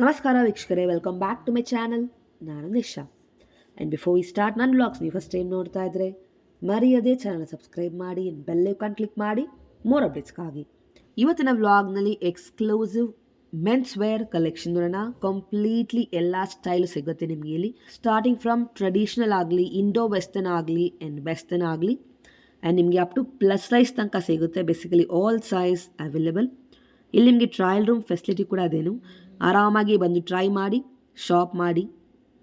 ನಮಸ್ಕಾರ ವೀಕ್ಷಕರೇ, welcome back to my channel. ನಾನು Nisha. And before we start ನನ್ನ ವ್ಲಾಗ್ಸ್ ನೀವು ಫಸ್ಟ್ ಟೈಮ್ ನೋಡ್ತಾ ಇದ್ದರೆ ಮರೆಯದೇ ಚಾನಲ್ ಸಬ್ಸ್ಕ್ರೈಬ್ ಮಾಡಿ, ಬೆಲ್ ಐಕಾನ್ ಕ್ಲಿಕ್ ಮಾಡಿ ಮೋರ್ ಅಪ್ಡೇಟ್ಸ್ಗಾಗಿ. ಇವತ್ತಿನ ವ್ಲಾಗ್ನಲ್ಲಿ ಎಕ್ಸ್ಕ್ಲೂಸಿವ್ ಮೆನ್ಸ್ ವೇರ್ ಕಲೆಕ್ಷನ್ ನೋಡೋಣ. ಕಂಪ್ಲೀಟ್ಲಿ ಎಲ್ಲ ಸ್ಟೈಲ್ ಸಿಗುತ್ತೆ ನಿಮಗೆ ಇಲ್ಲಿ, ಸ್ಟಾರ್ಟಿಂಗ್ ಫ್ರಮ್ ಟ್ರೆಡಿಷ್ನಲ್ ಆಗಲಿ, ಇಂಡೋ ವೆಸ್ಟರ್ನ್ ಆಗಲಿ ಆ್ಯಂಡ್ ವೆಸ್ಟರ್ನ್ ಆಗಲಿ, ಆ್ಯಂಡ್ ನಿಮಗೆ ಅಪ್ ಟು ಪ್ಲಸ್ ಸೈಜ್ ತನಕ ಸಿಗುತ್ತೆ. Basically all size available. ಇಲ್ಲಿ ನಿಮಗೆ ಟ್ರಯಲ್ ರೂಮ್ ಫೆಸಿಲಿಟಿ ಕೂಡ ಅದೇನು, ಆರಾಮಾಗಿ ಬಂದು ಟ್ರೈ ಮಾಡಿ, ಶಾಪ್ ಮಾಡಿ.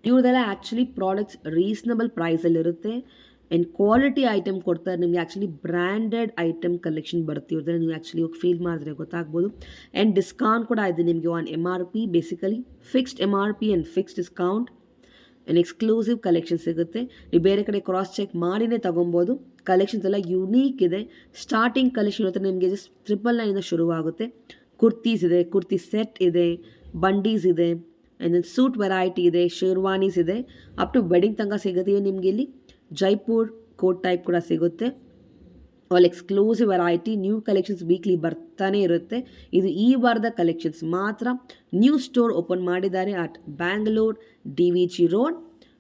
ಇವ್ರದೆಲ್ಲ ಆ್ಯಕ್ಚುಲಿ ಪ್ರಾಡಕ್ಟ್ಸ್ ರೀಸನಬಲ್ ಪ್ರೈಸಲ್ಲಿರುತ್ತೆ ಆ್ಯಂಡ್ ಕ್ವಾಲಿಟಿ ಐಟಮ್ ಕೊಡ್ತಾರೆ ನಿಮಗೆ. ಆ್ಯಕ್ಚುಲಿ ಬ್ರ್ಯಾಂಡೆಡ್ ಐಟಮ್ ಕಲೆಕ್ಷನ್ ಬರುತ್ತೆ ಇವ್ರದ್ದೆಲ್ಲ. ನೀವು ಆ್ಯಕ್ಚುಲಿ ಹೋಗಿ ಫೀಲ್ ಮಾಡಿದ್ರೆ ಗೊತ್ತಾಗ್ಬೋದು. ಆ್ಯಂಡ್ ಡಿಸ್ಕೌಂಟ್ ಕೂಡ ಇದೆ ನಿಮಗೆ on MRP. Basically fixed MRP and fixed discount and exclusive collection ಸಿಗುತ್ತೆ. ನೀವು ಬೇರೆ ಕಡೆ ಕ್ರಾಸ್ ಚೆಕ್ ಮಾಡಿನೇ ತೊಗೊಬೋದು. ಕಲೆಕ್ಷನ್ಸ್ ಎಲ್ಲ ಯುನೀಕ್ ಇದೆ. ಸ್ಟಾರ್ಟಿಂಗ್ ಕಲೆಕ್ಷನ್ ಇರುತ್ತೆ ನಿಮಗೆ ಜಸ್ಟ್ 999 ಶುರುವಾಗುತ್ತೆ. ಕುರ್ತೀಸ್ ಇದೆ, ಕುರ್ತಿ ಸೆಟ್ ಇದೆ, ಬಂಡೀಸ್ ಇದೆ, ಆ್ಯಂಡ್ ದೆನ್ ಸೂಟ್ ವೆರೈಟಿ ಇದೆ, ಶೇರ್ವಾನೀಸ್ ಇದೆ, ಅಪ್ ಟು ವೆಡ್ಡಿಂಗ್ ತನಕ ಸಿಗುತ್ತೆ. ನಿಮಗೆ ಇಲ್ಲಿ ಜೈಪುರ್ ಕೋಟ್ ಟೈಪ್ ಕೂಡ ಸಿಗುತ್ತೆ. All exclusive variety, new collections weekly ಬರ್ತಾನೆ ಇರುತ್ತೆ. ಇದು ಈ ವಾರದ ಕಲೆಕ್ಷನ್ಸ್ ಮಾತ್ರ. ನ್ಯೂ ಸ್ಟೋರ್ ಓಪನ್ ಮಾಡಿದ್ದಾರೆ at Bangalore DVG road,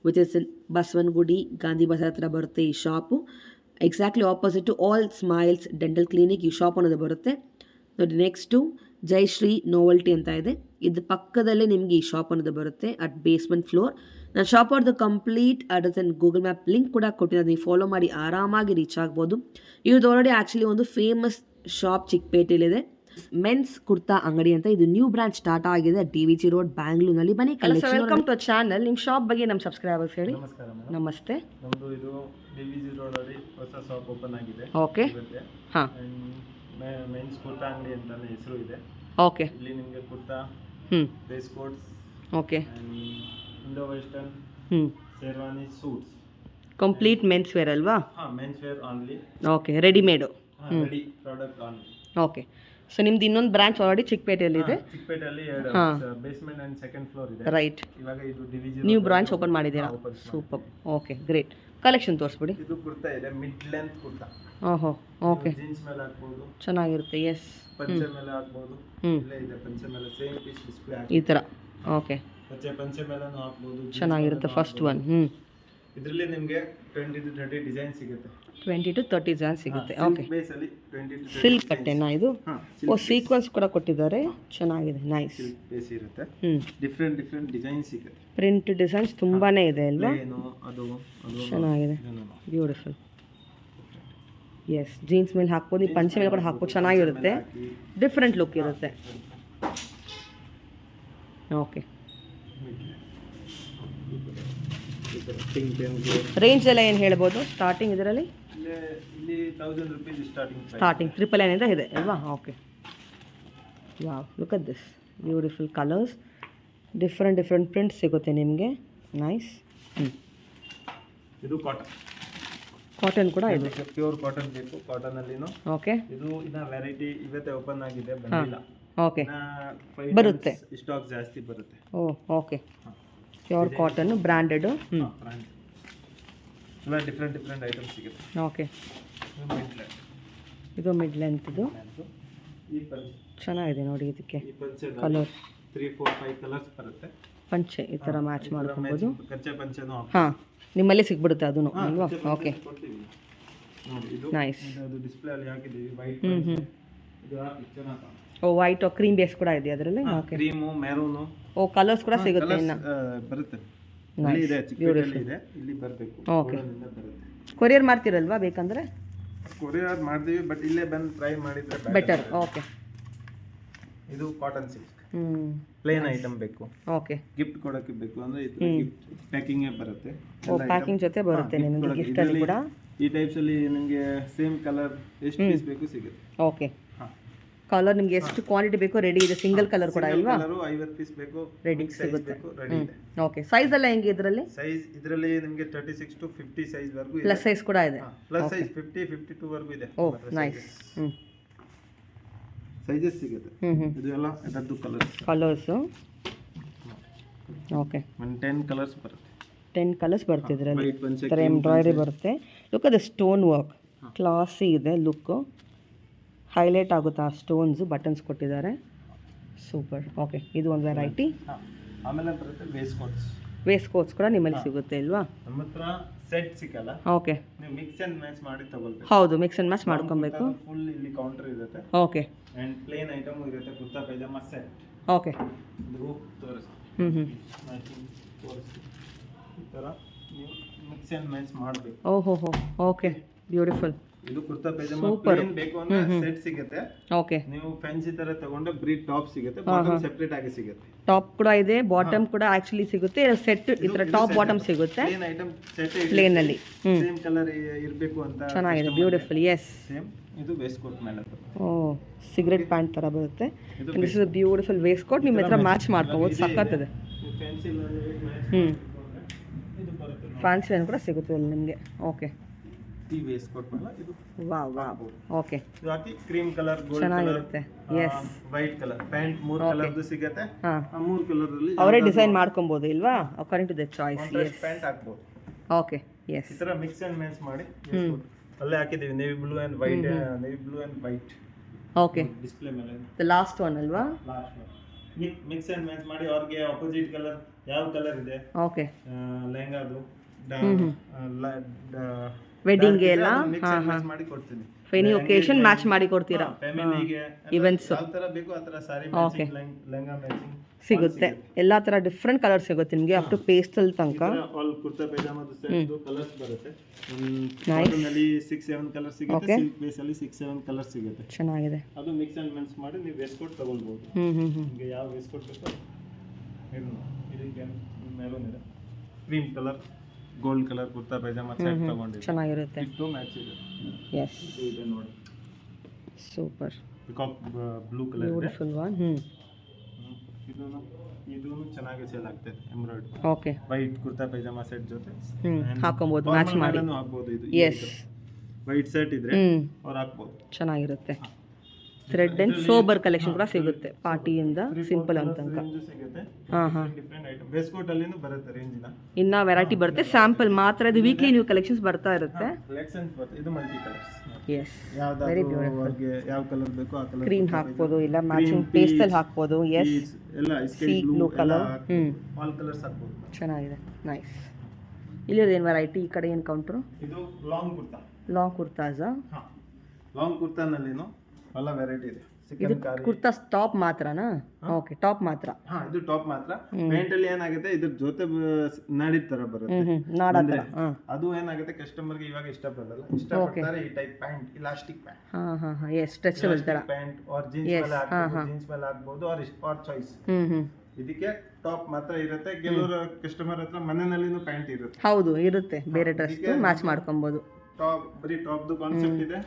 which is in Basavanagudi, Gandhi Bazaar ಹತ್ರ ಬರುತ್ತೆ ಈ shop. Exactly opposite to all smiles dental clinic ಈ ಶಾಪ್ ಅನ್ನೋದು ಬರುತ್ತೆ ನೋಡಿ. ನೆಕ್ಸ್ಟು ಜಯಶ್ರೀ ನೋವೆಲ್ಟಿ ಅಂತ ಇದೆ, ಇದು ಪಕ್ಕದಲ್ಲೇ ನಿಮಗೆ ಈ ಶಾಪ್ ಅನ್ನೋದು ಬರುತ್ತೆ ಅಟ್ ಬೇಸ್ಮೆಂಟ್ ಫ್ಲೋರ್. ನಾನು ಶಾಪ್ ಅವ್ರದ್ದು complete address and Google map link ಕೂಡ ಕೊಟ್ಟಿದ್ದೀನಿ, ನೀವು ಫಾಲೋ ಮಾಡಿ ಆರಾಮಾಗಿ ರೀಚ್ ಆಗ್ಬೋದು. ಇವ್ರದ್ದು ಆಲ್ರೆಡಿ ಆ್ಯಕ್ಚುಲಿ ಒಂದು ಫೇಮಸ್ ಶಾಪ್ ಚಿಕ್ಕಪೇಟೆಯಲ್ಲಿದೆ, ಮೆನ್ಸ್ ಕುರ್ತಾ ಅಂಗಡಿ ಅಂತ. ಇದು ನ್ಯೂ ಬ್ರಾಂಚ್ ಸ್ಟಾರ್ಟ್ ಆಗಿದೆ DVG ರೋಡ್ ಬ್ಯಾಂಗ್ಳೂರ್ನಲ್ಲಿ. ಬನ್ನಿ ಕಲೆಕ್ಷನ್. Welcome to channel. ನಿಮ್ಮ ಶಾಪ್ ಬಗ್ಗೆ ನಮ್ಮ ಸಬ್ಸ್ಕ್ರೈಬರ್ಸ್ ಹೇಳಿ. ನಮಸ್ತೆ. ನಮ್ಮದು ಇದು DVG ರೋಡ್ ಅಲ್ಲಿ ಹೊಸ ಶಾಪ್ ಓಪನ್ ಆಗಿದೆ. ಓಕೆ. ಹಾಂ, ಮೆನ್ಸ್ ಕುರ್ತಾ ಅಂಗಡಿ ಅಂತಾನೆ ಹೆಸರು ಇದೆ. ಓಕೆ. ಇಲ್ಲಿ ನಿಮಗೆ kurta, waistcoats, okay, Indo western, sherwani, suits, complete men's wear ಅಲ್ವಾ? Men's wear only. Okay, readymade. Ready product only. Okay. So ನಿಮ್ದು ಇನ್ನೊಂದು ಬ್ರಾಂಚ್ ಆಲ್ರೆಡಿ ಚಿಕ್ಕಪೇಟೆಯಲ್ಲಿದೆ. ಚಿಕ್ಕಪೇಟೆಯಲ್ಲಿ ಬೇಸ್ಮೆಂಟ್ ಅಂಡ್ ಸೆಕೆಂಡ್ ಫ್ಲೋರ್ ಇದೆ. ರೈಟ್. ಇವಾಗ ಇದು DVG ನ್ಯೂ ಬ್ರಾಂಚ್ ಓಪನ್ ಮಾಡಿದ್ದೀರಾ? ಸೂಪರ್. Okay, great. ಕಲೆಕ್ಷನ್ ತೋರಿಸ್ಬಿಡಿ. ಇದು ಕುರ್ತಾ ಇದೆ, ಮಿಡ್ ಲೆಂತ್ ಕುರ್ತಾ. ಓಹೋ, ಓಕೆ. ಜೀನ್ಸ್ ಮೇಲೆ ಹಾಕ್ಬೋದು, ಚೆನ್ನಾಗಿರುತ್ತೆ. ಎಸ್. ಪಂಚೆ ಮೇಲೆ ಹಾಕ್ಬೋದು. ಇಲ್ಲೇ ಇದೆ ಪಂಚೆ ಮೇಲೆ ಸೇಮ್ ಪೀಸ್ ಡಿಸ್ಪ್ಲೇ ಈ ಥರ. ಓಕೆ, ಪಂಚೆ ಮೇಲೂ ಹಾಕ್ಬೋದು. ಚೆನ್ನಾಗಿರುತ್ತೆ. First one. ಇದರಲ್ಲಿ ನಿಮಗೆ 20 to 30 ಡಿಸೈನ್ ಸಿಗುತ್ತೆ. 20 to 30 ಜನ ಸಿಗುತ್ತೆ. ಓಕೆ. ಬೇಸಲ್ಲಿ 20 to 30 ಸಿಲ್ಕ್ ಬಟ್ಟೆನಾ ಇದು? ಓ, ಸೀಕ್ವೆನ್ಸ್ ಕೂಡ ಕೊಟ್ಟಿದ್ದಾರೆ. ಚೆನ್ನಾಗಿದೆ. ನೈಸ್. ಸಿಲ್ಕ್ ಬೇಸ್ ಇರುತ್ತೆ. ಡಿಫ್ರೆಂಟ್ ಡಿಸೈನ್ ಸಿಗುತ್ತೆ. ಪ್ರಿಂಟ್ ಡಿಸೈನ್ಸ್ ತುಂಬಾನೇ ಇದೆ ಅಲ್ವಾ? ಅದು ಚೆನ್ನಾಗಿದೆ. ಬ್ಯೂಟಿಫುಲ್. ಎಸ್, ಜೀನ್ಸ್ ಮೇಲೆ ಹಾಕ್ಬೋದು, ನೀವು ಪಂಚೆ ಮೇಲೆ ಕೂಡ ಹಾಕ್ಬೋದು. ಚೆನ್ನಾಗಿರುತ್ತೆ. ಡಿಫ್ರೆಂಟ್ ಲುಕ್ ಇರುತ್ತೆ. ಓಕೆ. ರೇಂಜ್ ಎಲ್ಲ ಏನು ಹೇಳ್ಬೋದು ಸ್ಟಾರ್ಟಿಂಗ್ ಇದರಲ್ಲಿ? ಇಲ್ಲಿ 1000 ರೂಪೀಸ್ ಸ್ಟಾರ್ಟಿಂಗ್ 999 ಇದೆ ಅಲ್ವಾ? Okay. Wow, look at this beautiful colours. Different prints ಸಿಗುತ್ತೆ ನಿಮಗೆ. ನೈಸ್. ಇದು ಕಾಟನ್ ಕೂಡ ಇದೆ. ಪ್ಯೂರ್ ಕಾಟನ್ ಬೇಕು, ಕಾಟನ್ ಅಲ್ಲಿನೂ. ಓಕೆ. ಇದು ಇನ್ನ ವೆರೈಟಿ ಇವತ್ತೇ ಓಪನ್ ಆಗಿದೆ, ಬಂದಿಲ್ಲ. ಓಕೆ, ಬರುತ್ತೆ. ಸ್ಟಾಕ್ ಜಾಸ್ತಿ ಬರುತ್ತೆ. ಓ, ಓಕೆ. Pure cotton, branded. ಎಲ್ಲ ಡಿಫ್ರೆಂಟ್ ಐಟಮ್ಸ್ ಸಿಗುತ್ತೆ. ಓಕೆ. ಇದು ಮಿಡ್ ಲೆಂತ್. ಇದು ಚೆನ್ನಾಗಿದೆ ನೋಡಿ. ಇದಕ್ಕೆ ಕಲರ್ 3, 4, 5 ಕಲರ್ಸ್ ಬರುತ್ತೆ. ಪಂಚೆ ಈ ಥರ ಮ್ಯಾಚ್ ಮಾಡ್ಕೊಬೋದು. ಕಚ್ಚೆ ಪಂಚೆನೂ ಹಾಂ, ನಿಮ್ಮಲ್ಲಿ ಸಿಗ್ಬಿಡುತ್ತೆ ಅದನ್ನು ಅಲ್ವಾ? Okay, nice. ಇದು ಡಿಸ್ಪ್ಲೇ ಅಲ್ಲಿ ಹಾಕಿದ್ದೀವಿ. ವೈಟ್ ಇದು ಚೆನ್ನಾಗಿ. ಓ, ವೈಟ್ ಕ್ರೀಮ್ ಬೇಸ್ ಕೂಡ ಇದೆ ಅದರಲ್ಲಿ. Okay. Cream, maroon. Oh, colours ಕೂಡ ಸಿಗುತ್ತೆ ಇನ್ನು. ಬರುತ್ತೆ. ಇಲ್ಲಿ ಇದೆ, ಚಿಕ್ಕಪೇಟೆಯಲ್ಲಿ ಇದೆ. ಇಲ್ಲಿ ಬರಬೇಕು. ಓಕೆ. ಕೊರಿಯರ್ ಮಾಡ್ತೀರಲ್ವಾ ಬೇಕಂದ್ರೆ? ಕೊರಿಯರ್ ಮಾಡ್ತೀವಿ, ಬಟ್ ಇಲ್ಲೇ ಬಂದು ಟ್ರೈ ಮಾಡಿದ್ರೆ ಬೆಟರ್. ಓಕೆ. ಇದು ಕಾಟನ್ ಸಿಲ್ಕ್. ಪ್ಲೇನ್ ಐಟಮ್ ಬೇಕು. ಓಕೆ. ಗಿಫ್ಟ್ ಕೊಡೋಕ್ಕೆ ಬೇಕು ಅಂದ್ರೆ ಇದು ಪ್ಯಾಕಿಂಗ್ ಬರುತ್ತೆ. ಓ, ಪ್ಯಾಕಿಂಗ್ ಜೊತೆ ಬರುತ್ತೆ ನಿಮಗೆ ಗಿಫ್ಟ್ ಅಲ್ಲಿ ಕೂಡ. ಈ ಟೈಪ್ಸ್ ಅಲ್ಲಿ ನಿಮಗೆ ಸೇಮ್ ಕಲರ್ ಎಷ್ಟು ಪೀಸ್ ಬೇಕು ಸಿಗುತ್ತೆ. ಓಕೆ. ಕಲರ್ ನಿಮಗೆ ಎಷ್ಟು ಕ್ವಾಂಟಿಟಿ ಬೇಕೋ ರೆಡಿ ಇದೆ. ಸಿಂಗಲ್ ಕಲರ್ ಕೂಡ ಅಲ್ವಾ? 50 ಪೀಸ್ ಬೇಕು, ರೆಡಿ ಸಿಗುತ್ತೆ. ರೆಡಿ ಇದೆ. ಓಕೆ. ಸೈಜ್ ಎಲ್ಲ ಹೆಂಗೆ ಇದರಲ್ಲಿ? ಸೈಜ್ ಇದರಲ್ಲಿ ನಿಮಗೆ 36 to 50 ಸೈಜ್ ವರೆಗೂ ಇದೆ. ಪ್ಲಸ್ ಸೈಜ್ ಕೂಡ ಇದೆ. ಪ್ಲಸ್ ಸೈಜ್ 50, 52 ವರೆಗೂ ಇದೆ. ಓ, ನೈಸ್. ಸೈಜಸ್ ಸಿಗುತ್ತೆ. ಇದು ಎಲ್ಲ ಅದರದ್ದು ಕಲರ್ಸ್. ಓಕೆ. 10 ಕಲರ್ಸ್ ಬರುತ್ತೆ. 10 ಕಲರ್ಸ್ ಬರುತ್ತೆ ಇದರಲ್ಲಿ. ಈ ಥರ ಎಂಬ್ರಾಯ್ಡ್ರಿ ಬರುತ್ತೆ. ಲುಕ್ ಅದು ಸ್ಟೋನ್ ವರ್ಕ್ ಕ್ಲಾಸಿ ಇದೆ. ಲುಕ್ಕು ಹೈಲೈಟ್ ಆಗುತ್ತೆ ಆ ಸ್ಟೋನ್ಸು. ಬಟನ್ಸ್ ಕೊಟ್ಟಿದ್ದಾರೆ. ಸೂಪರ್. ಓಕೆ, ಇದು ಒಂದು ವೆರೈಟಿ. ಆಮೇಲೆ ಬರುತ್ತೆ ವೇಸ್ಟ್ ಕೋಟ್ಸ್ ಕೂಡ ನಿಮ್ಮಲ್ಲಿ ಸಿಗುತ್ತೆ ಇಲ್ವಾ? ನಮ್ಮ ಹತ್ರ ಸೆಟ್ ಸಿಕ್ಕಲ್ಲ. ಓಕೆ, ನೀವು ಮಿಕ್ಸ್ ಅಂಡ್ ಮ್ಯಾಚ್ ಮಾಡಿ ತಗೊಳ್ಬೇಕು. ಹೌದು, ಮಿಕ್ಸ್ ಅಂಡ್ ಮ್ಯಾಚ್ ಮಾಡ್ಕೊಬೇಕು. ಫುಲ್ ಇಲ್ಲಿ ಕೌಂಟರ್ ಇರುತ್ತೆ. ಓಕೆ, ಅಂಡ್ ಪ್ಲೇನ್ ಐಟಮ್ ಇರುತ್ತೆ. Kurta pyjama set. ಓಕೆ. ಇದು ತೋರಿಸಿ. ಈ ಥರ ನೀವು ಮಿಕ್ಸ್ ಅಂಡ್ ಮ್ಯಾಚ್ ಮಾಡಬೇಕು. ಓಹೋ, ಓಕೆ, ಬ್ಯೂಟಿಫುಲ್. ಇದು ಕುರ್ತಾ ಪೈಜಾಮ ಪ್ಲೇನ್ ಬೇಕು ಅಂದ್ರೆ ಸೆಟ್ ಸಿಗುತ್ತೆ. ಓಕೆ, ನೀವು ಫ್ಯಾನ್ಸಿ ತರ ತಗೊಂಡ್ರೆ ಬ್ರೀ ಟಾಪ್ ಸಿಗುತ್ತೆ, ಬಾಟಮ್ ಸೆಪರೇಟ್ ಆಗಿ ಸಿಗುತ್ತೆ. ಟಾಪ್ ಕೂಡ ಇದೆ, ಬಾಟಮ್ ಕೂಡ ಆಕ್ಚುಲಿ ಸಿಗುತ್ತೆ. ಸೆಟ್ ಈ ತರ ಟಾಪ್ ಬಾಟಮ್ ಸಿಗುತ್ತೆ ಪ್ಲೇನ್ ಐಟಮ್ ಸೆಟ್ ಪ್ಲೇನ್ ಅಲ್ಲಿ. ಸೇಮ್ ಕಲರ್ ಇರಬೇಕು ಅಂತ. ಚೆನ್ನಾಗಿದೆ, ಬ್ಯೂಟಿಫುಲ್. Yes, same. ಇದು ವೇಸ್ಟ್ ಕೋಟ್ ಮೇಲೆ. ಓ, ಸಿಗರೆಟ್ ಪ್ಯಾಂಟ್ ತರ ಬರುತ್ತೆ. This is a beautiful waist coat. ನಿಮ್ಮ ಹತ್ರ ಮ್ಯಾಚ್ ಮಾಡ್ಕೋಬಹುದು, ಸಕ್ಕತ್ತಿದೆ. ಫ್ಯಾನ್ಸಿ ಇದು ಬರುತ್ತೆ. ಫ್ಯಾನ್ಸಿ ಕೂಡ ಸಿಗುತ್ತೆ ಅಲ್ಲಿ ನಿಮಗೆ. ಓಕೆ, ಈ ವೇಸ್ಟ್ ಕೋಟ್ ಮೇಲೆ ಇದು ವಾವ್. ಓಕೆ, ಇದು ಹಾಕಿ ಕ್ರೀಮ್ ಕಲರ್, ಗೋಲ್ಡ್ ಕಲರ್, ಚೆನ್ನಾಗಿರುತ್ತೆ. ಎಸ್, ವೈಟ್ ಕಲರ್ ಪ್ಯಾಂಟ್ 3 ಕಲರ್ದು ಸಿಗುತ್ತೆ. ಆ 3 ಕಲರ್ ಅಲ್ಲಿ ಅವರೇ ಡಿಸೈನ್ ಮಾಡ್ಕೊಬಹುದು ಇಲ್ವಾ? According to the choice. Yes, pant ಹಾಕಬಹುದು. Okay, yes. ಈ ತರ ಮಿಕ್ಸ್ ಅಂಡ್ ಮ್ಯಾಚ್ ಮಾಡಿ ಅಲ್ಲೇ ಹಾಕಿದೀವಿ. Navy blue and white, navy blue and white. Okay, display ಮೇಲೆ ದ ಲಾಸ್ಟ್ ಒನ್ ಅಲ್ವಾ? ಲಾಸ್ಟ್ ಮಿಕ್ಸ್ ಅಂಡ್ ಮ್ಯಾಚ್ ಮಾಡಿ ಅವ್ರಿಗೆ ಆಪೋಸಿಟ್ ಕಲರ್ ಯಾವ ಕಲರ್ ಇದೆ, ಓಕೆ, ಲೆಹಂಗಾದು ವೆಡ್ಡಿಂಗ್ ಎಲ್ಲ ಮಾಡಿ ಕೊಡ್ತೀನಿ. ಎನಿ ಒಕೇಶನ್ ಮ್ಯಾಚ್ ಮಾಡಿ ಕೊಡ್ತೀರಾ? ಫ್ಯಾಮಿಲಿಗೆ ಇವೆಂಟ್ಸ್ ಯಾವ ತರ ಬೇಕು ಆ ತರ ಸಾರಿ ಮ್ಯಾಚಿಂಗ್, ಲೆಹಂಗಾ ಮ್ಯಾಚಿಂಗ್ ಸಿಗುತ್ತೆ. ಎಲ್ಲಾ ತರ ಡಿಫ್ರೆಂಟ್ ಕಲರ್ ಸಿಗುತ್ತೆ ನಿಮಗೆ, ಅಪ್ ಟು ಪೇಸ್ಟಲ್ ತನಕ. ಆಲ್ ಕುರ್ತಾ ಪೈಜಾಮದ ಸೆಟ್ ಕಲರ್ಸ್ ಬರುತ್ತೆ. ಕಾಟನ್ ಅಲ್ಲಿ 6-7 ಕಲರ್ ಸಿಗುತ್ತೆ, ಸಿಲ್ಕ್ ಬೇಸ್ ಅಲ್ಲಿ 6-7 ಕಲರ್ ಸಿಗುತ್ತೆ. ಚೆನ್ನಾಗಿದೆ. ಅದು ಮಿಕ್ಸ್ ಅಂಡ್ ಮ್ಯಾಚ್ ಮಾಡಿ ನೀವು ವೇಸ್ಟ್ ಕೋಟ್ ತಗೊಳ್ಬಹುದು. ನಿಮಗೆ ಯಾವ ವೇಸ್ಟ್ ಕೋಟ್ ಬೇಕೋ ಇದಕ್ಕೆ ಮೆರೂನ್ ಇದೆ, cream colour, gold colour kurta pyjama set ತಗೊಂಡಿದ್ದೀವಿ. ಚೆನ್ನಾಗಿರುತ್ತೆ. ಇದು ಮ್ಯಾಚ್ ಇದೆ. ಎಸ್, ಇದು ನೋಡಿ ಸೂಪರ್. ಪಿಕಾಕ್ ಬ್ಲೂ ಕಲರ್ ಇದೆ. Beautiful one. ಇದು ಚೆನ್ನಾಗಿ ಸೇಲ್ ಆಗ್ತದೆ. Embroidery. Okay, white kurta pyjama set ಜೊತೆ ಹಾಕೊಬಹುದು, ಮ್ಯಾಚ್ ಮಾಡಿ ಹಾಕಬಹುದು. ಇದು ಎಸ್, ವೈಟ್ ಸೆಟ್ ಇದ್ರೆ ಅವ್ರು ಹಾಕಬಹುದು. ಚೆನ್ನಾಗಿರುತ್ತೆ. ಥ್ರೆಡ್ ಅಂಡ್ ಸೋಬರ್ ಕಲೆಕ್ಷನ್ ಕೂಡ ಸಿಗುತ್ತೆ, ಪಾರ್ಟಿಯಿಂದ ಸಿಂಪಲ್ ಅಂತ ತನಕ. ಸಿಗುತ್ತೆ. ಹಾಂ, ಡಿಫರೆಂಟ್ ಐಟಮ್ ವೇಸ್ಟ್ ಕೋಟ್ ಅಲ್ಲಿನೂ ಬರುತ್ತೆ ರೇಂಜಿನ. ಇನ್ನ ವೆರೈಟಿ ಬರುತ್ತೆ, ಸ್ಯಾಂಪಲ್ ಮಾತ್ರ. ಇದು ವೀಕ್ಲಿ ನ್ಯೂ ಕಲೆಕ್ಷನ್ಸ್ ಬರ್ತಾ ಇರುತ್ತೆ. ಕಲೆಕ್ಷನ್ಸ್ ಬರುತ್ತೆ. ಇದು multi colours. Yes, very beautiful. ಯಾವ ಕಲರ್ ಬೇಕೋ ಆ ಕಲರ್ ಕ್ರೀಮ್ ಹಾಕ್ಬೋದು, ಇಲ್ಲ ಮ್ಯಾಚಿಂಗ್ ಪೇಸ್ಟಲ್ ಹಾಕ್ಬೋದು. ಎಸ್, ಎಲ್ಲ sea blue colour. All colours ಹಾಕ್ಬೋದು. ಚೆನ್ನಾಗಿದೆ, ನೈಸ್. ಇಲ್ಲಿರೋದೇನು ವೆರೈಟಿ? ಈ ಕಡೆ ಏನು ಕೌಂಟ್ರು? ಇದು ಲಾಂಗ್ ಕುರ್ತಾ. ಲಾಂಗ್ ಕುರ್ತಾಸಾ? ಹಾಂ, ಲಾಂಗ್ ಕುರ್ತಾನಲ್ಲಿನೂ ಎಲ್ಲ ವೆರೈಟಿ ಇದೆ. ಇದು ಕುರ್ತಾ ಟಾಪ್ ಮಾತ್ರನಾ? ಓಕೆ, ಟಾಪ್ ಮಾತ್ರ. ಹಾ, ಇದು ಟಾಪ್ ಮಾತ್ರ. ಪ್ಯಾಂಟ್ ಅಲ್ಲಿ ಏನಾಗುತ್ತೆ, ಇದ್ರ ಜೊತೆ ನಾಡಿದ ತರ ಬರುತ್ತೆ. ನಾಡಾತರ. ಅದು ಏನಾಗುತ್ತೆ, ಕಸ್ಟಮರ್ ಗೆ ಇವಾಗ ಇಷ್ಟಪಡಲ್ಲ. ಇಷ್ಟಪಡ್ತಾರೆ ಈ type pant, elastic pant. Yes, stretchable ತರ ಪ್ಯಾಂಟ್ ಆರ್ ಜೀನ್ಸ್ ಮೇಲೆ ಹಾಕಬಹುದು, ಜೀನ್ಸ್ ಮೇಲೆ ಹಾಕಬಹುದು, ಆರ್ ಚಾಯ್ಸ್. ಇದಕ್ಕೆ ಟಾಪ್ ಮಾತ್ರ ಇರುತ್ತೆ. ಕೆಲವರು ಕಸ್ಟಮರ್ ಹತ್ರ ಮನೆಯಲ್ಲಿನೂ ಪ್ಯಾಂಟ್ ಇರುತ್ತೆ. ಹೌದು, ಇರುತ್ತೆ. ಬೇರೆ ಡ್ರೆಸ್ ಮ್ಯಾಚ್ ಮಾಡ್ಕೊಬಹುದು. ಟಾಪ್ ಬರೀ ಟಾಪ್ದು ಕಾನ್ಸೆಪ್ಟ್ ಇದೆ.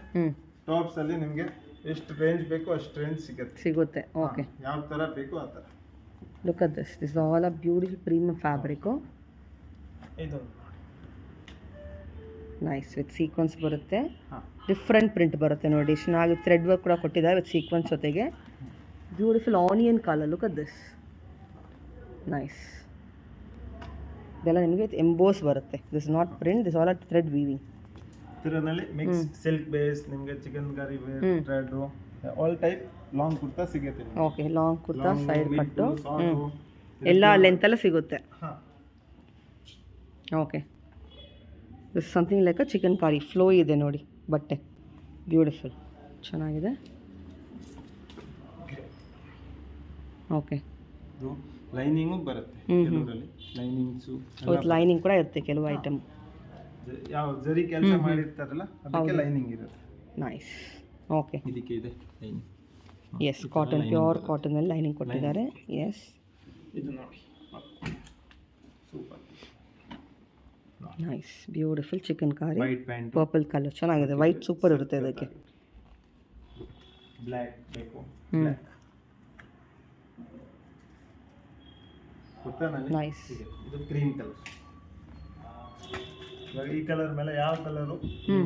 ಟಾಪ್ಸ್ ಅಲ್ಲಿ ನಿಮಗೆ ಎಷ್ಟು ರೇಂಜ್ ಬೇಕೋ ಅಷ್ಟು ರೇಂಜ್ ಸಿಗುತ್ತೆ. ಓಕೆ, ಯಾವ ತರ ಬೇಕೋ ಆ ತರ. Look at this. This all a beautiful premium fabric. ಇದು ನೈಸ್, ವಿತ್ ಸೀಕ್ವೆನ್ಸ್ ಬರುತ್ತೆ. ಡಿಫ್ರೆಂಟ್ ಪ್ರಿಂಟ್ ಬರುತ್ತೆ ನೋಡಿ. ಚೆನ್ನಾಗಿ ಥ್ರೆಡ್ ವರ್ಕ್ ಕೂಡ ಕೊಟ್ಟಿದ್ದಾರೆ ವಿತ್ ಸೀಕ್ವೆನ್ಸ್ ಜೊತೆಗೆ. Beautiful onion colour. Look at this, nice. ಇದೆಲ್ಲ ನಿಮಗೆ ಎಂಬೋಸ್ ಬರುತ್ತೆ. This not print, this all are thread weaving. ಇದರಲ್ಲಿ ಮಿಕ್ಸ್ ಸಿಲ್ಕ್ ಬೇಸ್, ನಿಮಗೆ chikankari wear, thread, all type long kurta ಸಿಗುತ್ತೆ. ಓಕೆ, ಲಾಂಗ್ ಕುರ್ತಾ, ಸೈಡ್ ಕಟ್ಟು, ಎಲ್ಲ ಲೆಂತ್ ಎಲ್ಲ ಸಿಗುತ್ತೆ. Okay, this something like a chicken ಕಾರಿ. ಫ್ಲೋ ಇದೆ ನೋಡಿ ಬಟ್ಟೆ, ಬ್ಯೂಟಿಫುಲ್, ಚೆನ್ನಾಗಿದೆ. ಓಕೆ, ಲೈನಿಂಗು ಬರುತ್ತೆ. ಕೆಲವರಲ್ಲಿ ಲೈನಿಂಗ್ಸು, ಲೈನಿಂಗ್ ಕೂಡ ಇರುತ್ತೆ ಕೆಲವು ಐಟಮ್. ಯಾವ ಜರಿ ಕೆಲಸ ಮಾಡಿರ್ತಾರಲ್ಲ ಅದಕ್ಕೆ ಲೈನಿಂಗ್ ಇರುತ್ತೆ. ನೈಸ್. ಓಕೆ, ಇದಕ್ಕೆ ಇದೆ lining. Yes, cotton, pure cotton ಅಲ್ಲಿ ಲೈನಿಂಗ್ ಕೊಟ್ಟಿದ್ದಾರೆ. ಎಸ್, ಇದು ನೋಡಿ super, nice, beautiful chikankari. White pant, purple colour ಚೆನ್ನಾಗಿದೆ. ವೈಟ್ ಸೂಪರ್ ಇರುತ್ತೆ ಅದಕ್ಕೆ. ಬ್ಲ್ಯಾಕ್ ಬೇಕು, ನೈಸ್. ಇದು ಕ್ರೀಮ್ ಕಲರ್. ಈ ಕಲರ್ ಮೇಲೆ ಯಾವ ಕಲರ್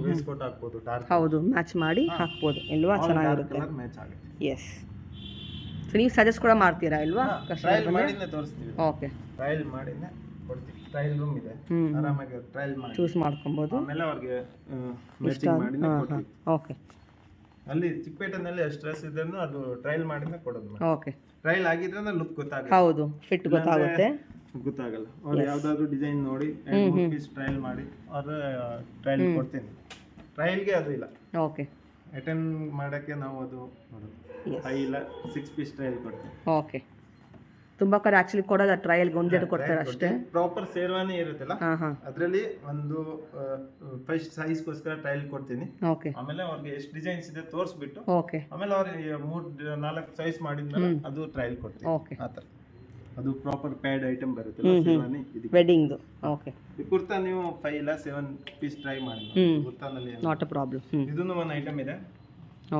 ವೇಸ್ಟ್ ಕೋಟ್ ಹಾಕ್ಬೋದು, ಡಾರ್ಕ್. ಹೌದು, ಮ್ಯಾಚ್ ಮಾಡಿ ಹಾಕ್ಬೋದು ಇಲ್ವಾ? ಚೆನ್ನಾಗಿರುತ್ತೆ. ಮ್ಯಾಚ್ ಆಗುತ್ತೆ. ಎಸ್. ಸೊ ನೀವು ಸಜೆಸ್ಟ್ ಕೂಡ ಮಾಡ್ತೀರಾ ಇಲ್ವಾ? ಟ್ರಯಲ್ ಮಾಡಿನೇ ತೋರಿಸ್ತೀವಿ. ಓಕೆ, ಟ್ರಯಲ್ ಮಾಡಿನೇ ಕೊಡ್ತೀವಿ. ಟ್ರಯಲ್ ರೂಮ್ ಇದೆ, ಆರಾಮಾಗಿ ಟ್ರಯಲ್ ಮಾಡಿ ಚೂಸ್ ಮಾಡ್ಕೊಬೋದು. ಆಮೇಲೆ ಅವ್ರಿಗೆ ಮ್ಯಾಚಿಂಗ್ ಮಾಡಿನೇ ಕೊಡ್ತೀವಿ. ಓಕೆ, ಅಲ್ಲಿ ಚಿಕ್ಕಪೇಟೆನಲ್ಲಿ ಎಷ್ಟು ಡ್ರೆಸ್ ಇದ್ರೂ ಅದು ಟ್ರಯಲ್ ಮಾಡಿನೇ ಕೊಡೋದು. ಓಕೆ. ಟ್ರಯಲ್ ಆಗಿದ್ರೆ ಅಂದ್ರೆ ಲುಕ್ ಗೊತ್ತಾಗುತ್ತೆ. ಹೌದು, ಫಿಟ್ ಗೊತ್ತಾಗುತ್ತೆ. ಗೊತ್ತಾಗಲ್ಲ. ಅವ್ರು ಯಾವ್ದಾದ್ರು ಡಿಸೈನ್ ನೋಡಿ 2-3 ಪೀಸ್ ಟ್ರಯಲ್ ಮಾಡಿ ಅವ್ರ ಟ್ರಯಲ್ ಕೊಡ್ತೀನಿ. ಟ್ರಯಲ್ಗೆ ಅದು ಇಲ್ಲ. ಓಕೆ. ಅಟೆಂಡ್ ಮಾಡೋಕ್ಕೆ ನಾವು ಅದು ಮಾಡೋದು 5 ಇಲ್ಲ 6 ಪೀಸ್ ಟ್ರಯಲ್ ಕೊಡ್ತೀವಿ. ಓಕೆ. ತುಂಬಾ ಕಡೆ ಆಕ್ಚುಲಿ ಕೊಡೋದ ಟ್ರಯಲ್ಗೆ ಒಂದೆರಡು ಕೊಡ್ತಾರೆ ಅಷ್ಟೇ. ಪ್ರಾಪರ್ ಶೇರ್ವಾನಿ ಇರುತ್ತಲ್ಲ, ಹಾಂ ಅದರಲ್ಲಿ ಒಂದು ಫಸ್ಟ್ ಸೈಜ್ಗೋಸ್ಕರ ಟ್ರಯಲ್ ಕೊಡ್ತೀನಿ. ಓಕೆ. ಆಮೇಲೆ ಅವ್ರಿಗೆ ಎಷ್ಟು ಡಿಸೈನ್ಸ್ ಇದೆ ತೋರಿಸ್ಬಿಟ್ಟು ಓಕೆ. ಆಮೇಲೆ ಅವ್ರಿಗೆ 3-4 ಸೈಜ್ ಮಾಡಿದ್ಮೇಲೆ ಅದು ಟ್ರಯಲ್ ಕೊಡ್ತೀನಿ. ಓಕೆ. ಆ ಥರ ಅದು ಪ್ರಾಪರ್ ಪ್ಯಾಡ್ ಐಟಮ್ ಬರುತ್ತಲ್ಲ ಶೇರ್ವಾನಿ ಇದಕ್ಕೆ. ವೆಡ್ಡಿಂಗ್ದು. ಓಕೆ. ಈ ಕುರ್ತಾ ನೀವು 5 ಇಲ್ಲ 7 ಪೀಸ್ ಟ್ರೈ ಮಾಡಿ. ಕುರ್ತಾನಲ್ಲಿ ನಾಟ್ ಅ ಪ್ರಾಬ್ಲಮ್. ಇದನ್ನು ಒಂದು ಐಟಮ್ ಇದೆ.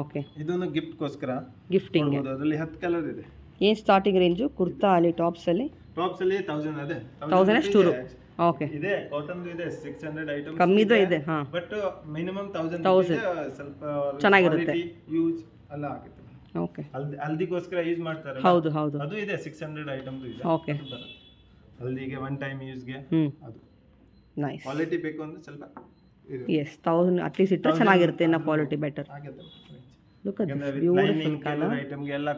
ಓಕೆ. ಇದನ್ನು ಗಿಫ್ಟ್ಗೋಸ್ಕರ ಗಿಫ್ಟಿಂಗ್. ಅದರಲ್ಲಿ 10 ಕಲರ್ ಇದೆ. ಏನು ಸ್ಟಾರ್ಟಿಂಗ್ ರೇಂಜು ಕುರ್ತಾ ಅಲ್ಲಿ ಟಾಪ್ಸ್ ಅಲ್ಲಿ 1000 ಅದೇ 1000 ಅಷ್ಟು. ಓಕೆ. ಇದೆ ಕಾಟನ್ ಇದೆ 600 ಐಟಮ್ ಕಮ್ಮಿದು ಇದೆ. ಹಾಂ. ಬಟ್ ಮಿನಿಮಮ್ 1000 ಸ್ವಲ್ಪ ಚೆನ್ನಾಗಿರುತ್ತೆ. ಯೂಸ್ ಎಲ್ಲ ಆಗುತ್ತೆ. ಓಕೆ. ಹಲ್ದಿಗೋಸ್ಕರ ಯೂಸ್ ಮಾಡ್ತಾರೆ. ಹೌದು ಹೌದು. ಅದು ಇದೆ 600 ಐಟಮ್ ಇದೆ. ಓಕೆ. ಹಲ್ದಿಗೆ ಒನ್ ಟೈಮ್ ಯೂಸ್ಗೆ ಅದು ನೈಸ್. ಕ್ವಾಲಿಟಿ ಬೇಕು ಅಂದ್ರೆ ಸ್ವಲ್ಪ ಎಸ್ 1000 ಅಟ್ಲೀಸ್ಟ್ ಇಟ್ಟರೆ ಚೆನ್ನಾಗಿರುತ್ತೆ. ಇನ್ನ ಕ್ವಾಲಿಟಿ ಬೆಟರ್. ಆಗುತ್ತೆ. Look at this beautiful colour. ಐಟಮ್ಗೆ ಎಲ್ಲ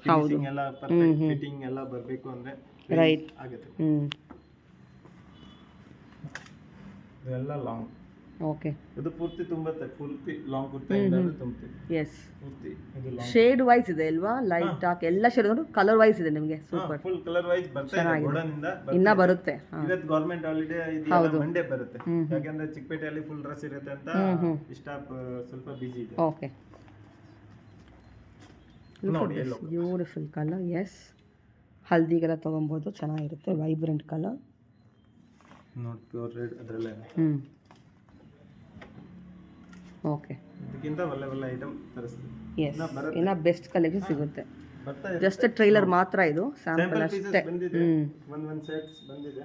ಫಿನಿಶಿಂಗ್ ಎಲ್ಲ ಪರ್ಫೆಕ್ಟ್ ಫಿಟ್ಟಿಂಗ್ ಎಲ್ಲ ಬರಬೇಕು ಅಂದ್ರೆ ರೈಟ್ ಆಗುತ್ತೆ. ಇದೆಲ್ಲ ಲಾಂಗ್. ಓಕೆ. ಇದು ಪೂರ್ತಿ ತುಂಬುತ್ತೆ. ಪೂರ್ತಿ ಲಾಂಗ್ ಕುರ್ತಾ ಇಂದ ತುಂಬುತ್ತೆ. ಎಸ್. ಪೂರ್ತಿ ಇದು ಲಾಂಗ್. ಶೇಡ್ ವೈಸ್ ಇದೆ ಅಲ್ವಾ? ಲೈಟ್ ಡಾರ್ಕ್ ಎಲ್ಲ ಶೇಡ್ ನೋಡಿ ಕಲರ್ ವೈಸ್ ಇದೆ ನಿಮಗೆ. ಸೂಪರ್. ಫುಲ್ ಕಲರ್ ವೈಸ್ ಬರ್ತಾ ಇದೆ. ಗೋಡನ್ ಇಂದ ಇನ್ನ ಬರುತ್ತೆ. ಇವತ್ತು ಗವರ್ನಮೆಂಟ್ ಹಾಲಿಡೇ ಇದೆಯಲ್ಲ, ಮಂಡೇ ಬರುತ್ತೆ. ಯಾಕಂದ್ರೆ ಚಿಕ್ಕಪೇಟೆಯಲ್ಲಿ ಫುಲ್ ರಶ್ ಇರುತ್ತೆ ಅಂತ ಸ್ಟಾಪ್ ಸ್ವಲ್ಪ ಬಿಜಿ ಇದೆ. ಓಕೆ. Beautiful colour. ಎಸ್. ಹಲ್ದಿಗೆಲ್ಲ ತೊಗೊಬೋದು, ಚೆನ್ನಾಗಿರುತ್ತೆ. Vibrant colour. ನೋಡಿ ಪ್ಯೂರ್ ರೆಡ್ ಅದರಲ್ಲೇ. ಓಕೆ. ಇದಕ್ಕಿಂತ ಒಳ್ಳೆ ಐಟಮ್ ತರಿಸ್ತೀವಿ. ಎಸ್. ಇನ್ನ ಬೆಸ್ಟ್ ಕಲೆಕ್ಷನ್ ಸಿಗುತ್ತೆ. ಬರ್ತಾ ಜಸ್ಟ್ ಟ್ರೈಲರ್ ಮಾತ್ರ ಇದು, ಸ್ಯಾಂಪಲ್ ಅಷ್ಟೇ. ಒಂದು ಸೆಟ್ಸ್ ಬಂದಿದೆ.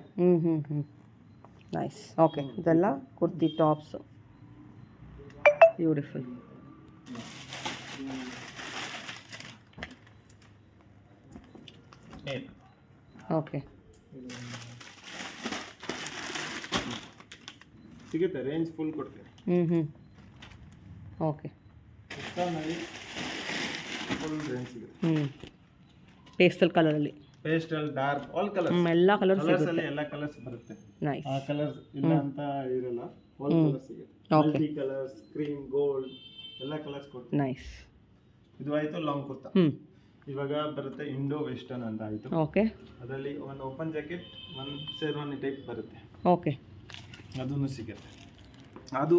ನೈಸ್. ಓಕೆ. ಇದೆಲ್ಲ ಕುರ್ತಿ ಟಾಪ್ಸ್. ಬ್ಯೂಟಿಫುಲ್. ಓಕೆ. ಸಿಗುತ್ತೆ, ರೇಂಜ್ ಫುಲ್ ಕೊಡ್ತೀವಿ. ಓಕೆ. ಫುಲ್ ರೇಂಜ್ ಸಿಗುತ್ತೆ. ಪೇಸ್ಟಲ್ ಕಲರಲ್ಲಿ, ಪೇಸ್ಟಲ್, ಡಾರ್ಕ್, ಆಲ್ ಕಲರ್ಸ್. ಎಲ್ಲ ಕಲರ್ಸ್ ಕಲರ್ಸ್ ಅಲ್ಲಿ ಎಲ್ಲ ಕಲರ್ಸ್ ಬರುತ್ತೆ. ನೈಸ್. ಆ ಕಲರ್ಸ್ ಇಲ್ಲ ಅಂತ ಇರಲ್ಲ, ಆಲ್ ಕಲರ್ಸ್ ಸಿಗುತ್ತೆ. ಮಲ್ಟಿ ಕಲರ್ಸ್, ಕ್ರೀಮ್, ಗೋಲ್ಡ್ ಎಲ್ಲ ಕಲರ್ಸ್ ಕೊಡ್ತೀವಿ. ನೈಸ್. ಇದು ಆಯ್ತು ಲಾಂಗ್ ಕುರ್ತಾ. ಇವಾಗ ಬರುತ್ತೆ ಇಂಡೋ ವೆಸ್ಟರ್ನ್ ಅಂತ ಆಯ್ತು. ಓಕೆ. ಅದರಲ್ಲಿ ಒಂದು ಓಪನ್ ಜಾಕೆಟ್, ಒಂದು ಶೇರ್ವಾನಿ ಟೈಪ್ ಬರುತ್ತೆ. ಓಕೆ. ಅದನ್ನು ಸಿಗುತ್ತೆ. ಅದು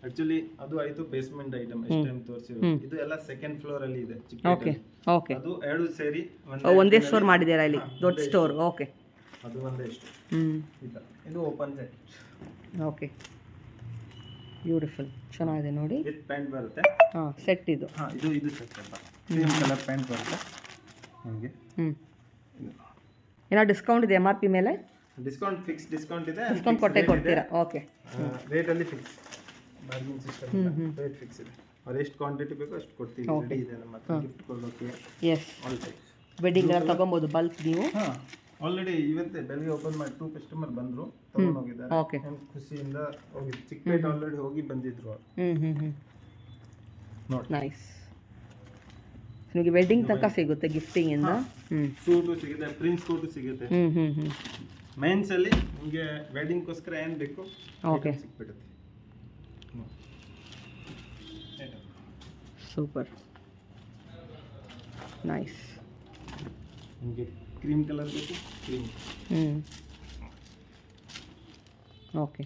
ಆಕ್ಚುಲಿ ಅದು ಆಯ್ತು ಬೇಸ್ಮೆಂಟ್ ಐಟಮ್. ಎಷ್ಟು ಟೈಮ್ ತೋರಿಸಿರೋದು ಇದು ಎಲ್ಲ ಸೆಕೆಂಡ್ ಫ್ಲೋರ್ ಅಲ್ಲಿ ಇದೆ. ಓಕೆ. ಓಕೆ. ಅದು ಎರಡು ಸೇರಿ ಒಂದೇ ಸ್ಟೋರ್ ಮಾಡಿದ್ದೀರಾ ಇಲ್ಲಿ? ದೊಡ್ಡ ಸ್ಟೋರ್. ಓಕೆ. ಅದು ಒಂದೇ ಇಷ್ಟು. ಇದು ಓಪನ್ ಜಾಕೆಟ್. ಓಕೆ. ಬ್ಯೂಟಿಫುಲ್, ಚೆನ್ನಾಗಿದೆ ನೋಡಿ. ವಿತ್ ಪ್ಯಾಂಟ್ ಬರುತ್ತೆ. ಸೆಟ್ ಇದು. ಇದು ಸೆಟ್ ಅಂತ ಕ್ರೀಮ್ ಕಲರ್ ಪ್ಯಾಂಟ್ ಬರುತ್ತೆ ನಿಮಗೆ. ಏನೋ ಡಿಸ್ಕೌಂಟ್ ಇದೆ MRP ಮೇಲೆ? ಡಿಸ್ಕೌಂಟ್ ಫಿಕ್ಸ್ ಡಿಸ್ಕೌಂಟ್ ಇದೆ. ಡಿಸ್ಕೌಂಟ್ ಕೊಟ್ಟೇ ಕೊಡ್ತೀರಾ? ಓಕೆ. ರೇಟ್ ಅಲ್ಲಿ fix, bargaining system rate fix ಇದೆ. ಅವ್ರು ಎಷ್ಟು ಕ್ವಾಂಟಿಟಿ ಬೇಕೋ ಅಷ್ಟು ಕೊಡ್ತೀವಿ. ರೆಡಿ ಇದೆ ನಮ್ಮ ಹತ್ರ ಗಿಫ್ಟ್ ಕೊಡೋಕೆ. ಎಸ್. ಆಲ್ ಟೈಪ್ಸ್ ವೆಡ್ಡಿಂಗ್ ಎಲ್ಲ ತಗೊಬೋದು ಬಲ್ಕ್ ನೀವು. ಆಲ್ರೆಡಿ ಇವತ್ತೇ ಬೆಳಗ್ಗೆ ಓಪನ್ ಮಾಡಿ 2 ಕಸ್ಟಮರ್ ಬಂದರು, ತಗೊಂಡು ಹೋಗಿದ್ದಾರೆ. ಓಕೆ. ಖುಷಿಯಿಂದ ಹೋಗಿ ಚಿಕ್ಕಪೇಟೆ ಆಲ್ರೆಡಿ ಹೋಗಿ ಬಂದಿದ್ರು ಅವರು. ನೋಡಿ. ನೈಸ್. ನಿಮಗೆ ವೆಡ್ಡಿಂಗ್ ತನಕ ಸಿಗುತ್ತೆ ಗಿಫ್ಟಿಂಗ್ ಇಂದ. ಸೂಟು ಸಿಗುತ್ತೆ, ಪ್ರಿನ್ಸ್ ಸೂಟು ಸಿಗುತ್ತೆ. ಮೆನ್ಸ್ ಅಲ್ಲಿ ನಿಮಗೆ ವೆಡ್ಡಿಂಗ್ಗೋಸ್ಕರ ಏನು ಬೇಕು ಓಕೆ ಸಿಕ್ಬಿಡುತ್ತೆ. ಸೂಪರ್. ನೈಸ್. ನಿಮಗೆ ಕ್ರೀಮ್ ಕಲರ್ ಬೇಕು, ಕ್ರೀಮ್. ಓಕೆ.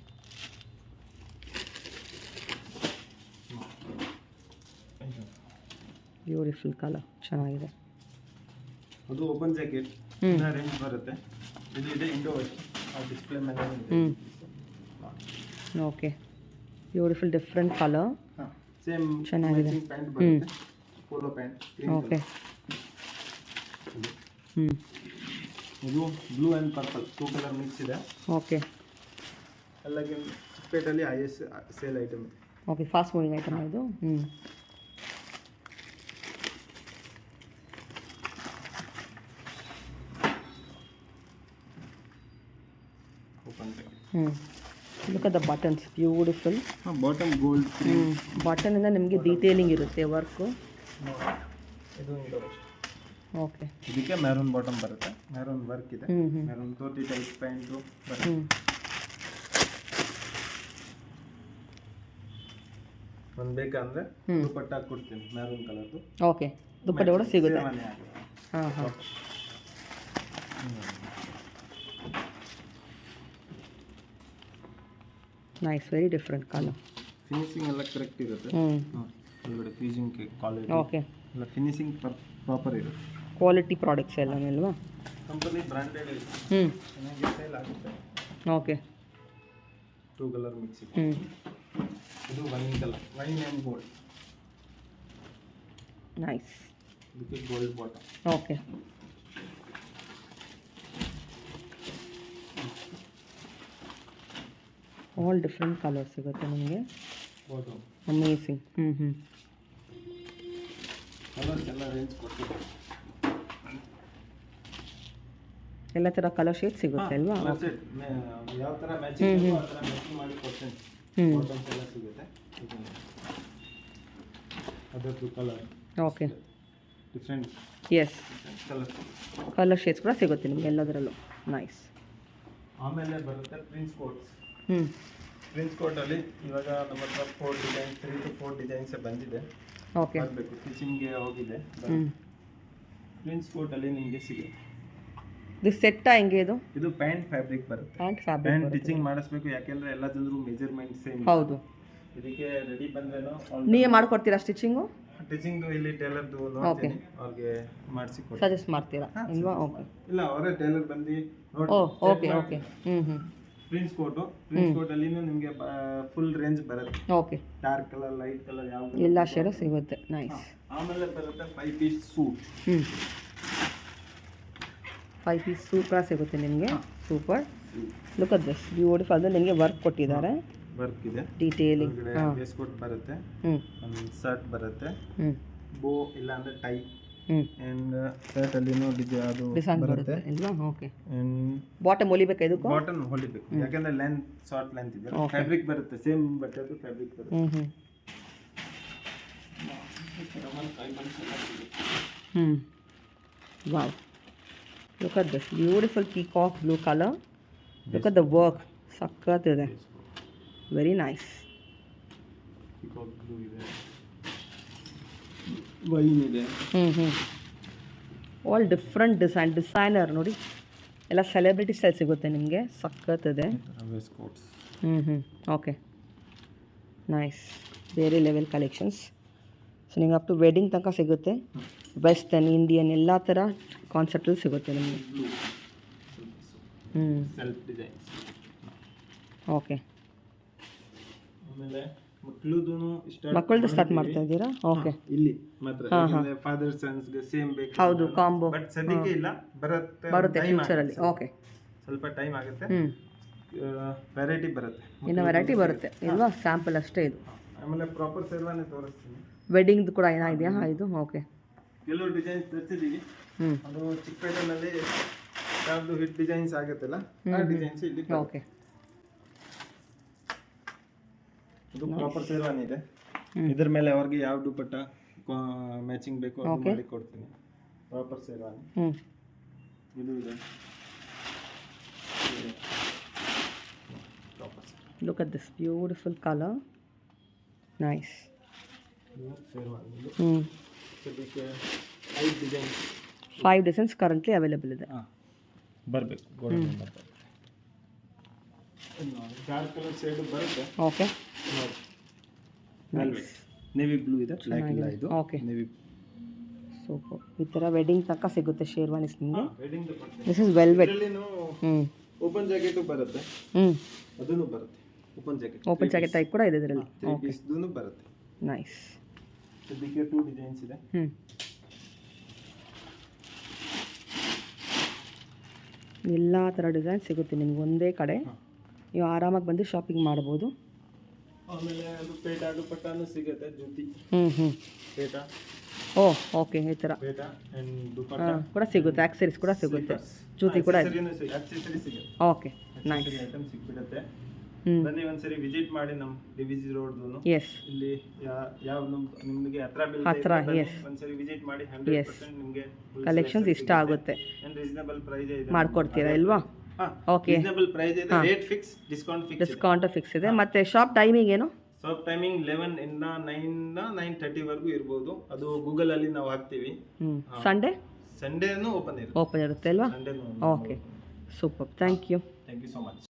ಬ್ಯೂಟಿಫುಲ್ ಕಲರ್, ಚೆನ್ನಾಗಿದೆ. ಅದು ಓಪನ್ ಜಾಕೆಟ್ ರೇಂಜ್ ಬರುತ್ತೆ. ಇದು ಇದೆ ಇಂಡೋ ವೆಸ್ಟ್, ಆ ಡಿಸ್ಪ್ಲೇ ಮೇಲೆ. Okay. Beautiful different colour. Same ಚೆನ್ನಾಗಿದೆ. ಪ್ಯಾಂಟ್ ಬರುತ್ತೆ, ಪೋಲೋ ಪ್ಯಾಂಟ್. ಓಕೆ. ಇದು blue and purple 2 colour mix ಇದೆ. ಓಕೆ. ಎಲ್ಲಕ್ಕೆ ಚಿಕ್ಕಪೇಟೆಯಲ್ಲಿ ಹೈಯೆಸ್ಟ್ ಸೇಲ್ ಐಟಮ್ ಇದೆ. ಓಕೆ. ಫಾಸ್ಟ್ ಮೂವಿಂಗ್ ಐಟಮ್ ಇದು. Open jacket. Look at the buttons, beautiful. Bottom gold. Button ಇಂದ ನಿಮಗೆ detailing ಇರುತ್ತೆ work. ಇದು ಇಂಡೋ ವೆಸ್ಟ್. ಓಕೆ. ಇದಕ್ಕೆ maroon bottom ಬರುತ್ತೆ, ಮೆರೂನ್ ವರ್ಕ್ ಇದೆ, ಮೆರೂನ್ ಧೋತಿ ಟೈಪ್ ಪ್ಯಾಂಟು ಬರುತ್ತೆ. ಒಂದು ಬೇಕಂದ್ರೆ ದುಪಟ್ಟ ಕೊಡ್ತೀನಿ ಮೆರೂನ್ ಕಲರ್ದು. ಓಕೆ, ದುಪ್ಪಟ್ಟೆ ಕೂಡ ಸಿಗುತ್ತೆ. ಹಾಂ ಹಾಂ. Nice, very different colour. Finishing ಎಲ್ಲ ಕರೆಕ್ಟ್ ಇರುತ್ತೆ. ಒಳಗಡೆ ಫಿನಿಶಿಂಗ್ ಕ್ವಾಲಿಟಿ ಓಕೆ ಎಲ್ಲ ಫಿನಿಶಿಂಗ್ ಪ್ರಾಪರ್ ಇರುತ್ತೆ. ಕ್ವಾಲಿಟಿ ಪ್ರಾಡಕ್ಟ್ಸ್ ಎಲ್ಲ ಅಲ್ವಾ? ಕಂಪನಿ ಬ್ರ್ಯಾಂಡೆಡ್ ಇದೆ, ಚೆನ್ನಾಗಿ ಸೇಲ್ ಆಗುತ್ತೆ. ಓಕೆ. 2 ಕಲರ್ ಮಿಕ್ಸ್ ಇದೆ. ಇದು wine colour, wine and gold. Nice. ಇದಕ್ಕೆ gold bottom. Okay. All different colours ಸಿಗುತ್ತೆ ನಿಮಗೆ. Bottom amazing. ಕಲರ್ಸ್ ಎಲ್ಲ ರೇಂಜ್ ಕೊಡ್ತೀವಿ. ಎಲ್ಲ ಥರ ಕಲರ್ ಶೇಡ್ ಸಿಗುತ್ತೆ ಅಲ್ವಾ? ಯಾವ ಥರ ಮ್ಯಾಚಿಂಗ್ ಆ ಥರ ಮ್ಯಾಚಿಂಗ್ ಮಾಡಿ ಕೊಡ್ತೇನೆ. ಬಾಟಮ್ಸ್ ಎಲ್ಲ ಸಿಗುತ್ತೆ. ಅದರದ್ದು colour okay, different. Yes, colour shades ಕೂಡ ಸಿಗುತ್ತೆ ನಿಮಗೆ ಎಲ್ಲದರಲ್ಲೂ. ನೈಸ್. ಆಮೇಲೆ ಬರುತ್ತೆ ಪ್ರಿನ್ಸ್ ಕೋಟ್ಸ್. ಪ್ರಿನ್ಸ್ ಕೋಟಲ್ಲಿ ಇವಾಗ ನಮ್ಮ ಹತ್ರ 4 ಡಿಸೈನ್, 3 to 4 ಡಿಸೈನ್ಸ್ ಬಂದಿದೆ. ಓಕೆ, ಮಾಡಬೇಕು, ಸ್ಟಿಚಿಂಗ್ಗೆ ಹೋಗಿದೆ. ಪ್ರಿನ್ಸ್ ಕೋಟಲ್ಲಿ ನಿಮಗೆ ಸಿಗುತ್ತೆ. ಇದು ಸೆಟ್ಟಾ ಹೆಂಗೆ? ಇದು ಪ್ಯಾಂಟ್ ಫ್ಯಾಬ್ರಿಕ್ ಬರುತ್ತೆ. ಪ್ಯಾಂಟ್ ಪ್ಯಾಂಟ್ ಫ್ಯಾಬ್ರಿಕ್ ಸ್ಟಿಚಿಂಗ್ ಮಾಡಿಸ್ಬೇಕು, ಯಾಕೆಂದ್ರೆ ಎಲ್ಲ ಜನರು ಮೆಜರ್ಮೆಂಟ್ ಸೇಮ್. ಹೌದು. ಇದಕ್ಕೆ ರೆಡಿ ಬಂದ್ರೇನು ನೀವೇ ಮಾಡ್ಕೊಡ್ತೀರಾ ಸ್ಟಿಚಿಂಗು? ಸ್ಟಿಚಿಂಗ್ ಇಲ್ಲಿ ಟೇಲರ್ದು ನೋಡ್ತೀನಿ, ಅವ್ರಿಗೆ ಮಾಡಿಸಿ ಕೊಡ್ತೀನಿ. ಸಜೆಸ್ಟ್ ಮಾಡ್ತೀರಾ ಇಲ್ವಾ? ಓಕೆ. ಇಲ್ಲ, ಅವರೇ ಟೇಲರ್ ಬಂದು ನೋಡಿ. Okay okay. ಪ್ರಿನ್ಸ್ ಕೋಟಲ್ಲಿ ನಿಮಗೆ ಫುಲ್ ರೇಂಜ್ ಬರುತ್ತೆ. Okay. Dark colour, light colour, ಯಾವ ಎಲ್ಲ ಶೇಡು ಸಿಗುತ್ತೆ. ನೈಸ್. ಆಮೇಲೆ ಬರುತ್ತೆ 5 ಪೀಸ್ ಸೂಟ್. 5 ಪೀಸ್ ಸೂಟ್ ಕೂಡ ಸಿಗುತ್ತೆ ನಿಮಗೆ. Super. Look at this beautiful. ಅದು ನಿಮಗೆ ವರ್ಕ್ ಕೊಟ್ಟಿದ್ದಾರೆ, ವರ್ಕ್ ಇದೆ, ಡೀಟೇಲಿಂಗ್. ವೇಸ್ಕೋಟ್ ಬರುತ್ತೆ, ಒಂದು ಶರ್ಟ್ ಬರುತ್ತೆ, ಬೋ ಇಲ್ಲ ಅಂದ್ರೆ ಟೈ, ಅಂಡ್ ಶರ್ಟ್ ಅಲ್ಲಿ ಅದು ಡಿಸೈನ್ ಬರುತ್ತೆ ಅಲ್ವಾ? ಓಕೆ. ಬಾಟಮ್ ಹೊಲಿಬೇಕಾ ಇದಕ್ಕೂ? ಬಾಟಮ್ ಹೊಲಿಬೇಕು, ಯಾಕಂದ್ರೆ ಲೆಂತ್ ಶಾರ್ಟ್ ಲೆಂತ್ ಇದೆ. ಫ್ಯಾಬ್ರಿಕ್ ಬರುತ್ತೆ, ಸೇಮ್ ಬಟ್ಟೆದು ಫ್ಯಾಬ್ರಿಕ್ ಬರುತ್ತೆ. Wow, look at this beautiful peacock blue colour. Look at the work, ಸಕ್ಕತ್ತಿದೆ. Very nice. ಪೀಕಾಕ್ ಬ್ಲೂ ಇದೆ, ವೈನ್ ಇದೆ. ಆಲ್ ಡಿಫ್ರೆಂಟ್ ಡಿಸೈನರ್ ನೋಡಿ, ಎಲ್ಲ ಸೆಲೆಬ್ರಿಟಿ ಸ್ಟೈಲ್ ಸಿಗುತ್ತೆ ನಿಮಗೆ. ಸಕ್ಕತ್ತಿದೆ. Okay, nice. ಬೇರೆ ಲೆವೆಲ್ ಕಲೆಕ್ಷನ್ಸ್. ಸೊ ನಿಮ್ಗೆ ಅಪ್ ಟು ವೆಡ್ಡಿಂಗ್ ತನಕ ಸಿಗುತ್ತೆ. ವೆಸ್ಟರ್ನ್, ಇಂಡಿಯನ್ ಎಲ್ಲ ಥರ ಕಾನ್ಸೆಪ್ಟಲ್ಲಿ ಸಿಗುತ್ತೆ ನಿಮಗೆ. ಓಕೆ. ಆಮೇಲೆ ಮಕ್ಕಳದು ಸ್ಟಾರ್ಟ್ ಮಾಡ್ತಾ ಇದ್ದೀರಾ? ಓಕೆ. ಇಲ್ಲಿ ಮಾತ್ರ ಫಾದರ್ ಸನ್ಸ್ ಗೆ ಸೇಮ್ ಬೇಕು. ಹೌದು, ಕಾಂಬೋ. ಬಟ್ ಸದ್ಯಕ್ಕೆ ಇಲ್ಲ, ಬರುತ್ತೆ ಫ್ಯೂಚರ್ ಅಲ್ಲಿ. ಓಕೆ, ಸ್ವಲ್ಪ ಟೈಮ್ ಆಗುತ್ತೆ. ವೆರೈಟಿ ಬರುತ್ತೆ, ಇನ್ನು ವೆರೈಟಿ ಬರುತ್ತೆ ಇಲ್ವಾ? ಸ್ಯಾಂಪಲ್ ಅಷ್ಟೇ ಇದು. ಆಮೇಲೆ ಪ್ರಾಪರ್ ಸೆಲ್ವಾನೆ ತೋರಿಸ್ತೀನಿ. ವೆಡ್ಡಿಂಗ್ದು ಕೂಡ ಏನಾಗಿದೆಯಾ ಇದು? ಓಕೆ. ಕೆಲವು ಡಿಸೈನ್ಸ್ ತರಿಸಿದ್ದೀವಿ, ಅದು ಚಿಕ್ಕಪೇಟೆನಲ್ಲಿ ಯಾವ್ದು ಹಿಟ್ ಡಿಸೈನ್ಸ್ ಆಗುತ್ತಲ್ಲ, ಆ ಡಿಸೈನ್ಸ್ ಇಲ್ಲಿ. ಓಕೆ. ಇದು ಪ್ರಾಪರ್ ಶೇರ್ವಾನಿ ಇದೆ. ಇದ್ರ ಮೇಲೆ ಅವ್ರಿಗೆ ಯಾವ ದುಪಟ್ಟ ಮ್ಯಾಚಿಂಗ್ ಬೇಕು ಅದು ಮಾಡಿ ಕೊಡ್ತೀನಿ. ಪ್ರಾಪರ್ ಶೇರ್ವಾನಿ ಇದು ಇದೆ. Look at this beautiful color. Nice. Sherwani. ಇದಕ್ಕೆ 5 ಡಿಸೈನ್ಸ್. 5 ಡಿಸೈನ್ಸ್ ಕರೆಂಟ್ಲಿ ಅವೈಲೇಬಲ್ ಇದೆ. ಬರಬೇಕು, ಗೋಲ್ಡನ್ ಬರುತ್ತೆ. ಡಾರ್ಕ್ ಕಲರ್ ಶೇಡ್ ಬರುತ್ತೆ. ಓಕೆ. ನೇವಿ ಬ್ಲೂ ಇದೆ, ಬ್ಲ್ಯಾಕ್ ಇಲ್ಲ ಇದು. ಓಕೆ. Navy super. ಈ ಥರ ವೆಡ್ಡಿಂಗ್ ತನಕ ಸಿಗುತ್ತೆ ಶೇರ್ವಾನೀಸ್ ನಿಮಗೆ. Wedding this is velvet. Open jacket ಬರುತ್ತೆ, ಅದನ್ನು ಬರುತ್ತೆ. ಓಪನ್ ಜಾಕೆಟ್ ಟೈಪ್ ಕೂಡ ಇದೆ ಇದರಲ್ಲಿ. 3 ಪೀಸ್ ದೂನು ಬರುತ್ತೆ. ನೈಸ್. ಇದಕ್ಕೆ 2 ಡಿಸೈನ್ಸ್ ಇದೆ. ಎಲ್ಲ ಥರ ಡಿಸೈನ್ ಸಿಗುತ್ತೆ ನಿಮ್ಗೆ ಒಂದೇ ಕಡೆ. ನೀವು ಆರಾಮಾಗಿ ಬಂದು ಶಾಪಿಂಗ್ ಮಾಡ್ಬೋದು. ಆಮೇಲೆ ಅದು ಪೇಟ ದುಪಟ್ಟಾನು ಸಿಗುತ್ತೆ, ಜೂತಿ ಪೇಟ. ಓ ಓಕೆ. ಈ ಥರ ಪೇಟ ಅಂಡ್ ದುಪಟ್ಟ ಕೂಡ ಸಿಗುತ್ತೆ, ಆಕ್ಸೆಸರೀಸ್ ಕೂಡ ಸಿಗುತ್ತೆ, ಜೂತಿ ಕೂಡ ಇದೆ. ಆಕ್ಸೆಸರಿ ಸಿಗುತ್ತೆ. Okay, nice. ಐಟಮ್ ಸಿಕ್ಬಿಡುತ್ತೆ. ಬನ್ನಿ ಒಂದ್ಸರಿ ವಿಸಿಟ್ ಮಾಡಿ ನಮ್ಮ ಡಿವಿಜಿ ರೋಡ್ದು. ಎಸ್ ಇಲ್ಲಿ ಯಾವ ನಿಮಗೆ ಹತ್ರ ಹತ್ರ, yes. ಒಂದ್ಸರಿ ವಿಸಿಟ್ ಮಾಡಿ 100% ನಿಮಗೆ ಕಲೆಕ್ಷನ್ಸ್ ಇಷ್ಟ ಆಗುತ್ತೆ, ರೀಸನಬಲ್ ಪ್ರೈಸ್ ಇದೆ, ಮಾಡ್ಕೊಡ್ತೀರಾ ಇಲ್ವಾ? ಓಕೆ, ರೀಸನಬಲ್ ಪ್ರೈಸ್ ಇದೆ, ರೇಟ್ ಫಿಕ್ಸ್, ಡಿಸ್ಕೌಂಟ್ ಫಿಕ್ಸ್ ಇದೆ. ಮತ್ತೆ ಶಾಪ್ ಟೈಮಿಂಗ್ ಏನು? ಶಾಪ್ ಟೈಮಿಂಗ್ 11 ಇಂದ 9:30 ವರೆಗೂ ಇರ್ಬೋದು. ಅದು ಗೂಗಲ್ ಅಲ್ಲಿ ನಾವು ಹಾಕ್ತೀವಿ. ಸಂಡೇನೂ ಓಪನ್ ಇರುತ್ತೆ ಅಲ್ವಾ? ಸಂಡೇನೂ. Okay, super, thank you so much.